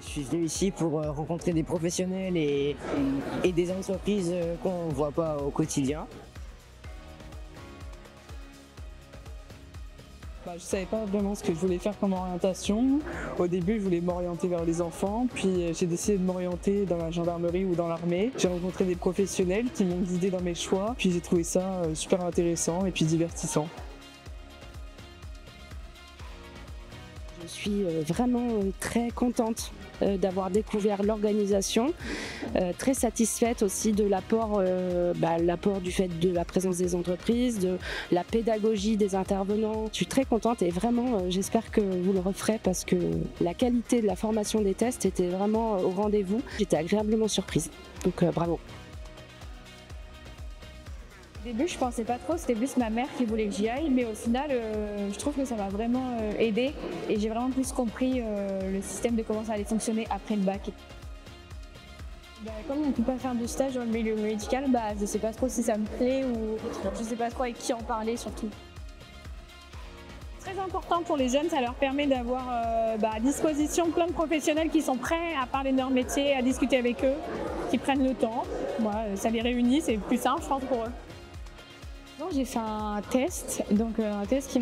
Je suis venu ici pour rencontrer des professionnels et des entreprises qu'on ne voit pas au quotidien. Je ne savais pas vraiment ce que je voulais faire comme orientation. Au début, je voulais m'orienter vers les enfants, puis j'ai décidé de m'orienter dans la gendarmerie ou dans l'armée. J'ai rencontré des professionnels qui m'ont guidé dans mes choix, puis j'ai trouvé ça super intéressant et puis divertissant. Je suis vraiment très contente d'avoir découvert l'organisation, très satisfaite aussi de l'apport du fait de la présence des entreprises, de la pédagogie des intervenants. Je suis très contente et vraiment j'espère que vous le referez parce que la qualité de la formation des tests était vraiment au rendez-vous. J'étais agréablement surprise, donc bravo. Au début, je pensais pas trop, c'était plus ma mère qui voulait que j'y aille, mais au final, je trouve que ça m'a vraiment aidée et j'ai vraiment plus compris le système de comment ça allait fonctionner après le bac. Comme on ne peut pas faire de stage dans le milieu médical, je ne sais pas trop si ça me plaît ou je ne sais pas trop avec qui en parler surtout. Très important pour les jeunes, ça leur permet d'avoir à disposition plein de professionnels qui sont prêts à parler de leur métier, à discuter avec eux, qui prennent le temps. Ça les réunit, c'est plus simple je pense pour eux. J'ai fait un test, un test qui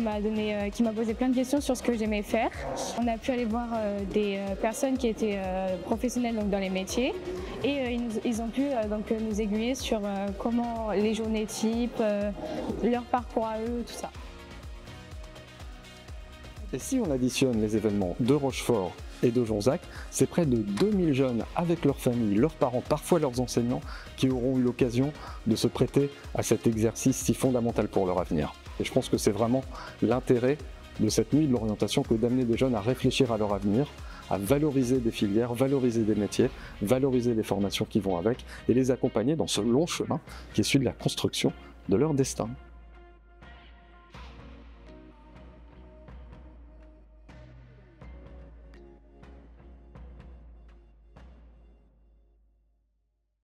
m'a posé plein de questions sur ce que j'aimais faire. On a pu aller voir des personnes qui étaient professionnelles dans les métiers et ils ont pu nous aiguiller sur comment les journées types, leur parcours à eux, tout ça. Et si on additionne les événements de Rochefort et de Jonzac, c'est près de 2000 jeunes avec leurs familles, leurs parents, parfois leurs enseignants, qui auront eu l'occasion de se prêter à cet exercice si fondamental pour leur avenir. Et je pense que c'est vraiment l'intérêt de cette nuit de l'orientation que d'amener des jeunes à réfléchir à leur avenir, à valoriser des filières, valoriser des métiers, valoriser les formations qui vont avec et les accompagner dans ce long chemin qui est celui de la construction de leur destin.